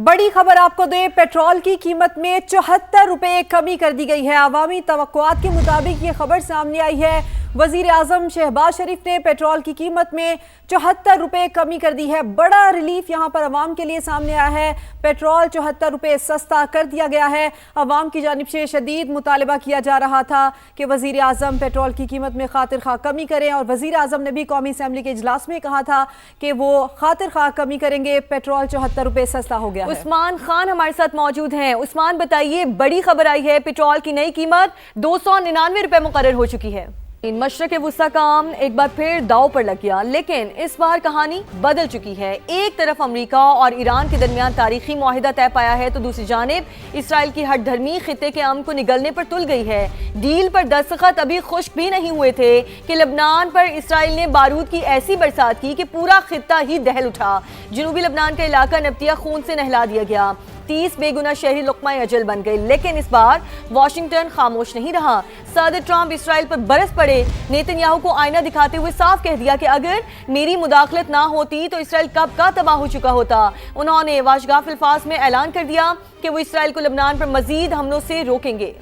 बड़ी खबर आपको दे, पेट्रोल की कीमत में 74 रुपए कमी कर दी गई है। अवामी तवक्कुआत के मुताबिक ये खबर सामने आई है। वजीर आजम शहबाज शरीफ ने पेट्रोल की कीमत में 74 रुपए कमी कर दी है। बड़ा रिलीफ यहाँ पर अवाम के लिए सामने आया है। पेट्रोल 74 रुपए सस्ता कर दिया गया है। अवाम की जानिब से शदीद मुतालबा किया जा रहा था कि वजीर आजम पेट्रोल की कीमत में खातिर खा कमी करें, और वजीर आजम ने भी कौमी असम्बली के इजलास में कहा था कि वो खातिर खा कमी करेंगे। पेट्रोल 74 रुपए सस्ता हो गया है। उस्मान खान हमारे साथ मौजूद हैं। उस्मान बताइए, बड़ी खबर आई है, पेट्रोल की नई कीमत 299 रुपए मुकर्रर हो चुकी है। मशरक़ वुस्ता का अमन एक बार फिर दाव पर लग गया, लेकिन इस बार कहानी बदल चुकी है। एक तरफ अमेरिका और ईरान के दरमियान तारीखी मुआहिदा तय पाया है, तो दूसरी जानिब इसराइल की हट धर्मी खित्ते के अमन को निगलने पर तुल गई है। डील पर दस्तखत अभी खुश्क भी नहीं हुए थे कि लबनान पर इसराइल ने बारूद की ऐसी बरसात की कि पूरा खित्ता ही दहल उठा। जनूबी लबनान का इलाका नबतिया खून से नहला दिया गया। 30 बेगुना शहरी लुक़मा अजल बन गए, लेकिन इस बार वाशिंगटन खामोश नहीं रहा। सदर ट्रंप इसराइल पर बरस पड़े। नेतन्याहू को आईना दिखाते हुए साफ कह दिया कि अगर मेरी मुदाखलत ना होती तो इसराइल कब का तबाह हो चुका होता। उन्होंने वाशगाफ अल्फाज में ऐलान कर दिया कि वो इसराइल को लबनान पर मजीद हमलों से रोकेंगे।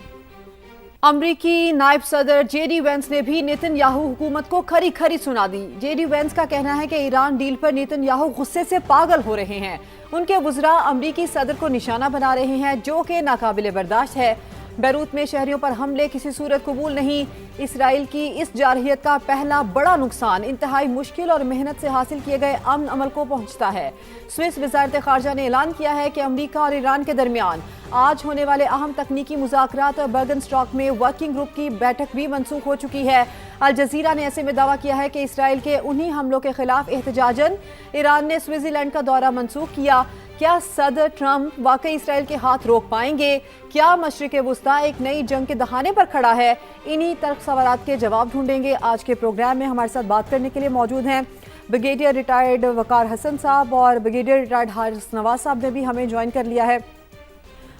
अमरीकी नायब सदर जेडी वेंस ने भी नेतन्याहू हुकूमत को खरी खरी सुना दी। जेडी वेंस का कहना है कि ईरान डील पर नेतन्याहू गुस्से से पागल हो रहे हैं। उनके वज़रा अमरीकी सदर को निशाना बना रहे हैं, जो कि नाकाबिले बर्दाश्त है। बैरूत में शहरियों पर हमले किसी सूरत कबूल नहीं। इसराइल की इस जारहियत का पहला बड़ा नुकसान इंतहाई मुश्किल और मेहनत से हासिल किए गए अमन अमल को पहुंचता है। स्विस वज़ारत ख़ारजा ने ऐलान किया है कि अमरीका और ईरान के दरमियान आज होने वाले अहम तकनीकी मुज़ाकरात और बर्गन स्टॉक में वर्किंग ग्रुप की बैठक भी मनसूख हो चुकी है। अल जज़ीरा ने ऐसे में दावा किया है कि इसराइल के उन्हीं हमलों के खिलाफ एहतजाजन ईरान ने स्विट्ज़रलैंड का दौरा मनसूख किया। क्या सदर ट्रंप वाकई इसराइल के हाथ रोक पाएंगे? क्या मशरिक़ वुस्ता एक नई जंग के दहाने पर खड़ा है? इन्हीं तर्क सवालात के जवाब ढूंढेंगे। आज के प्रोग्राम में हमारे साथ बात करने के लिए मौजूद हैं ब्रिगेडियर रिटायर्ड वकार हसन साहब और ब्रिगेडियर रिटायर्ड हारिस नवाज साहब ने भी हमें ज्वाइन कर लिया है।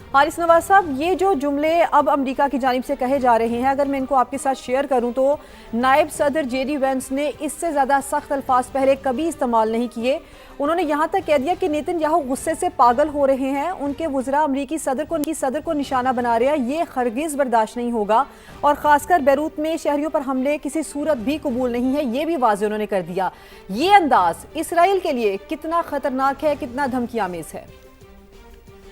हारिस नवाज साहब, ये जो जुमले अब अमेरिका की जानिब से कहे जा रहे हैं, अगर मैं इनको आपके साथ शेयर करूं तो नायब सदर जेडी वेंस ने इससे ज़्यादा सख्त अल्फाज पहले कभी इस्तेमाल नहीं किए। उन्होंने यहाँ तक कह दिया कि नेतन्याहू गुस्से से पागल हो रहे हैं, उनके वज़रा अमरीकी सदर को निशाना बना रहे हैं। ये हरगिज़ बर्दाश्त नहीं होगा, और ख़ासकर बैरूत में शहरियों पर हमले किसी सूरत भी कबूल नहीं है, ये भी वाज़ेह उन्होंने कर दिया। ये अंदाज़ इसराइल के लिए कितना ख़तरनाक है, कितना धमकी आमेज़ है?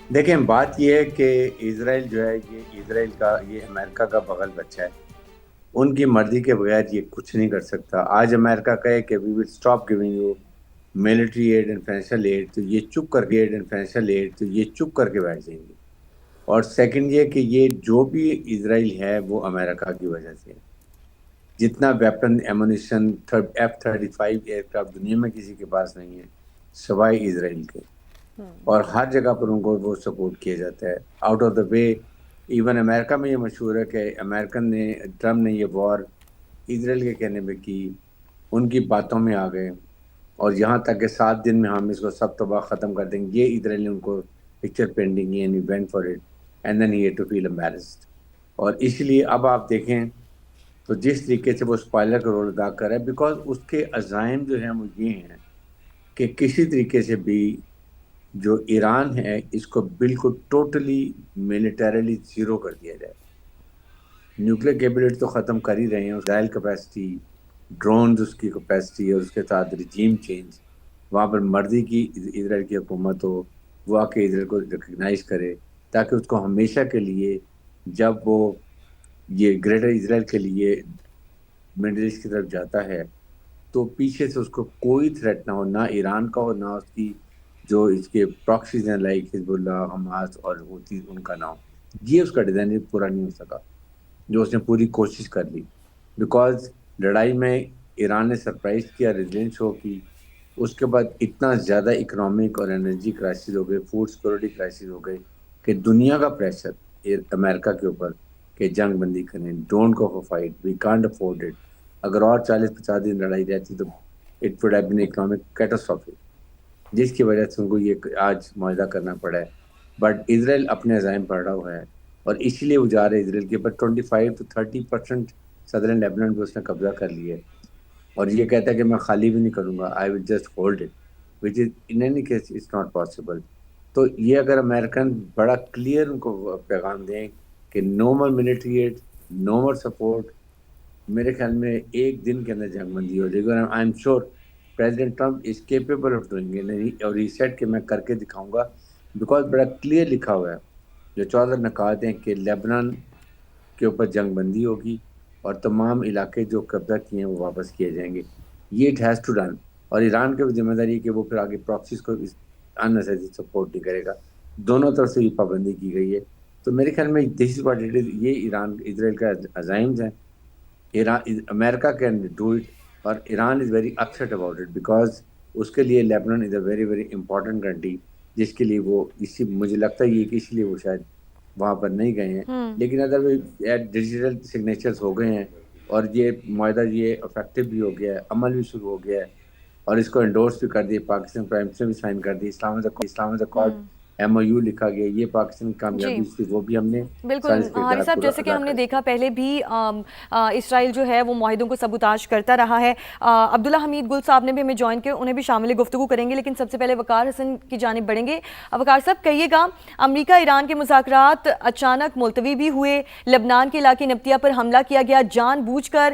देखें, बात यह है कि इजराइल जो है, ये इजराइल का, ये अमेरिका का बगल बच्चा है। उनकी मर्जी के बगैर ये कुछ नहीं कर सकता। आज अमेरिका कहे कि we will stop giving you military aid and financial aid, तो ये चुप करके एड एंड फाइनेंशियल एड, तो ये चुप करके बैठ जाएंगे। और सेकंड ये कि ये जो भी इजराइल है वो अमेरिका की वजह से है। जितना वेपन एमुनिशन F-35 एयरक्राफ्ट दुनिया में किसी के पास नहीं है सिवाय इजराइल के, और हर जगह पर उनको वो सपोर्ट किया जाता है out of the way. Even America में ये मशहूर है कि ट्रम्प ने ये वॉर इजराइल के कहने पे की, उनकी बातों में आ गए, और यहाँ तक कि 7 दिन में हम इसको सब तबाह ख़त्म कर देंगे। ये इजराइल ने उनको पिक्चर पेंटिंग की, and he went for it and then he had to feel embarrassed. और इसलिए अब आप देखें तो जिस तरीके से वो स्पॉइलर का रोल अदा कर रहा है, बिकॉज उसके अज़ाइम जो हैं वो ये हैं कि किसी तरीके से भी जो ईरान है इसको बिल्कुल टोटली मिलिटरीली ज़ीरो कर दिया जाए। न्यूक्लियर कैपेबिलिटी तो ख़त्म कर ही रहे हैं, इसराइल कैपेसिटी, ड्रोन्स उसकी कैपेसिटी, और उसके साथ रिजीम चेंज। वहाँ पर मर्जी की इजराइल की हुकूमत हो, वो आके इजराइल को रिकगनाइज करे, ताकि उसको हमेशा के लिए, जब वो ये ग्रेटर इजराइल के लिए मिडिल ईस्ट की तरफ जाता है, तो पीछे से उसको कोई थ्रेट ना हो, ना ईरान का हो, ना उसकी जो इसके प्रॉक्सीज हैं लाइक हिजबुल्लाह, हमास और हूती, उनका ना हो। ये उसका डिज़ाइन पूरा नहीं हो सका, जो उसने पूरी कोशिश कर ली। बिकॉज लड़ाई में ईरान ने सरप्राइज किया, रेजिलियंस शो की, उसके बाद इतना ज़्यादा इकोनॉमिक और एनर्जी क्राइसिस हो गए, फूड सिक्योरिटी क्राइसिस हो गए, कि दुनिया का प्रेशर अमेरिका के ऊपर कि जंग बंदी करें, don't go for fight, we can't afford it. अगर और 40-50 दिन लड़ाई रहती तो it would have been economic catastrophe, जिसकी वजह से उनको ये आज मुआहदा करना पड़ा है। बट इजराइल अपने अज़ाइम पड़ा हुआ है, और इसीलिए वो जा रहे हैं इजराइल के ऊपर। 25 to 30% सदर्न लेबनान पे उसने कब्जा कर लिया है, और ये कहता है कि मैं खाली भी नहीं करूँगा, I will just hold it, which is in any case it's not possible. تو یہ اگر امریکن بڑا کلیئر ان کو پیغام دیں کہ نو مور ملٹری ایڈ، نو مور سپورٹ، میرے خیال میں ایک دن کے اندر جنگ بندی ہو جائے گی. اور I am sure president Trump is capable of doing it, اور ہی سیڈ کہ میں کر کے دکھاؤں گا، بیکاز بڑا کلیئر لکھا ہوا ہے جو 14 نکات ہیں کہ لیبنان کے اوپر جنگ بندی ہوگی اور تمام علاقے جو قبضہ کیے ہیں وہ واپس کیے جائیں گے. یہ اٹ ہیز ٹو ڈن. اور ایران کی بھی ذمہ داری ہے کہ وہ پھر آگے پراکسیز کو اننیسیسری سپورٹ نہیں کرے گا. دونوں طرف سے یہ پابندی کی گئی ہے. تو میرے خیال میں دس از واٹ اٹ از. یہ ایران اسرائیل کا عزائم ہیں. امریکہ کین ڈو اٹ، اور Iran is very upset about it because اس کے لیے Lebanon is a very very important country, جس کے لیے وہ مجھے لگتا ہے یہ کہ اس لیے وہ شاید وہاں پر نہیں گئے ہیں. لیکن اگر ڈیجیٹل سگنیچرز ہو گئے ہیں اور یہ معاہدہ یہ افیکٹو بھی ہو گیا ہے، عمل بھی شروع ہو گیا ہے، اور اس کو انڈورس بھی کر دیے، پاکستان پرائم سے بھی سائن کر دی، اسلام اکارڈ MOU لکھا گیا. یہ پاکستان کی کامیابی تھی، وہ بھی ہم نے بالکل حارث صاحب، جیسے کہ ہم نے دیکھا پہلے بھی اسرائیل جو ہے وہ معاہدوں کو سبوتاژ کرتا رہا ہے. عبداللہ حمید گل صاحب نے بھی ہمیں جوائن کیا، انہیں بھی شامل گفتگو کریں گے، لیکن سب سے پہلے وقار حسن کی جانب بڑھیں گے. وقار صاحب کہیے گا، امریکہ ایران کے مذاکرات اچانک ملتوی بھی ہوئے، لبنان کے علاقے نبطیہ پر حملہ کیا گیا، جان بوجھ کر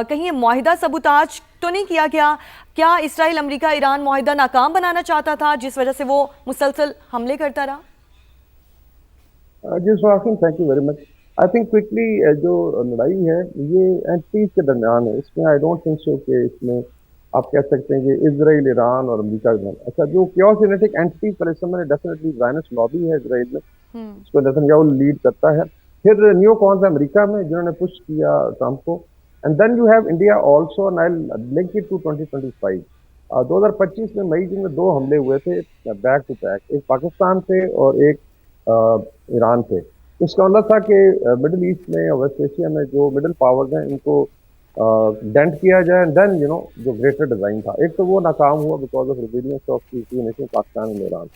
کہیں یہ معاہدہ سبوتاژ تو نہیں کیا گیا؟ کیا اسرائیل امریکہ ایران معاہدہ ناکام بنانا چاہتا تھا جس وجہ سے وہ مسلسل حملے کرتا رہا؟ جی سواسن، thank you very much. I think quickly جو لڑائی ہے یہ اینٹیز کے درمیان ہے. اس میں آئی ڈونٹ تھنک سو کہ اس میں آپ کہہ سکتے ہیں کہ اسرائیل، ایران اور امریکہ کے درمیان. اچھا، جو کیوسینیٹک اینٹی پر اس میں ڈیفینیٹلی زائنسٹ لابی ہے اسرائیل میں، اس کو نیتن یاہو لیڈ کرتا ہے. پھر نیو کونز امریکہ میں جنہوں نے پش کیا ٹرمپ کو. And then you have India also, and I link it to 2025. 2025 میں مئی جن میں 2 حملے ہوئے تھے بیک ٹو بیک، ایک پاکستان سے اور ایک ایران سے. اس کا مطلب تھا کہ مڈل ایسٹ میں اور ویسٹ ایشیا میں جو مڈل پاورز ہیں ان کو ڈینٹ کیا جائے. دین جو گریٹر ڈیزائن تھا، ایک تو وہ ناکام ہوا because of rebalance of two nation, Pakistan اور ایران.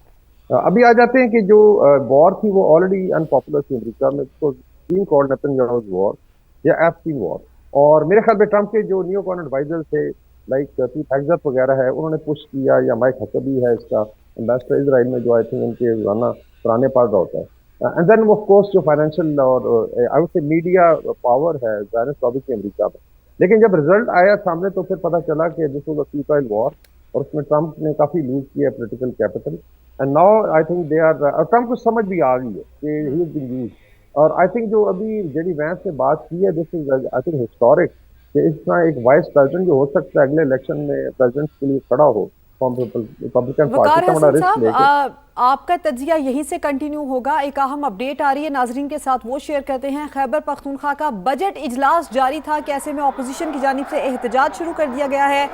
ابھی آ جاتے ہیں کہ جو وار تھی وہ آلریڈی انپاپولر تھی امریکہ میں، بینگ کالڈ نیتن یاہوز وار یا ایفسٹین وار. اور میرے خیال میں ٹرمپ کے جو نیو کون ایڈوائزر تھے لائک پیٹ ہیگزیت وغیرہ ہے، انہوں نے پش کیا، یا مائک ہکبی ہے اس کا امبیسڈر اسرائیل میں جو آئی تھنک ان کے روزانہ پرانے پار کا ہوتا ہے. اینڈ دین آف کورس جو فائنینشیل اور I would say media power ہے زائنسٹ لابی کی امریکہ میں. لیکن جب رزلٹ آیا سامنے تو پھر پتہ چلا کہ دس واز اے فیوٹائل وار، اور اس میں ٹرمپ نے کافی لوز کیا political capital. And now I think they are, اور ٹرمپ کو سمجھ بھی آ گئی ہے کہ ہی از بین یوزڈ. اور آئی تھنک جو ابھی جے ڈی وینس نے بات کی ہے، دس از آئی تھنک ہسٹورک کہ اس طرح ایک وائس پریزیڈنٹ جو ہو سکتا ہے اگلے الیکشن میں پریزیڈنٹ کے لیے کھڑا ہو ریپبلکن پارٹی کا بڑا رسک لے کے. آپ کا تجزیہ یہیں سے کنٹینیو ہوگا. ایک اہم اپڈیٹ آ رہی ہے ناظرین کے ساتھ، وہ شیئر کرتے ہیں. خیبر پختونخوا کا بجٹ اجلاس جاری تھا کہ ایسے میں اپوزیشن کی جانب سے احتجاج شروع کر دیا گیا ہے.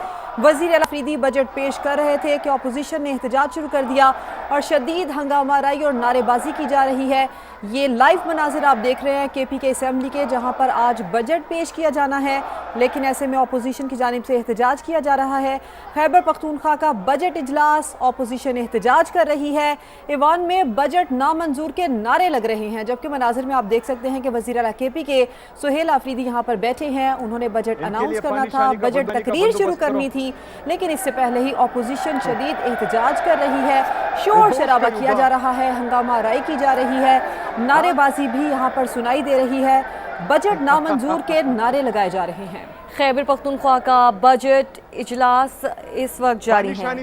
وزیر اعلیٰ فریدی بجٹ پیش کر رہے تھے کہ اپوزیشن نے احتجاج شروع کر دیا اور شدید ہنگامہ آرائی اور نعرے بازی کی جا رہی ہے. یہ لائیو مناظر آپ دیکھ رہے ہیں KP کے اسمبلی کے، جہاں پر آج بجٹ پیش کیا جانا ہے، لیکن ایسے میں اپوزیشن کی جانب سے احتجاج کیا جا رہا ہے. خیبر پختونخوا کا بجٹ اجلاس، اپوزیشن احتجاج کر رہی ہے. ایوان میں بجٹ نامنظور کے نعرے لگ رہے ہیں، جبکہ مناظر میں آپ دیکھ سکتے ہیں کہ وزیر اعلیٰ KP کے سہیل آفریدی یہاں پر بیٹھے ہیں. انہوں نے بجٹ اناؤنس کرنا تھا، بجٹ تقریر شروع کرنی تھی، لیکن اس سے پہلے ہی اپوزیشن شدید احتجاج کر رہی ہے. شور شرابہ کیا جا رہا ہے، ہنگامہ آرائی کی جا رہی ہے، نعرے بازی بھی یہاں پر سنائی دے رہی ہے. بجٹ نامنظور کے نعرے لگائے جا رہے ہیں. خیبر پختونخوا کا بجٹ اجلاس اس وقت جاری ہے.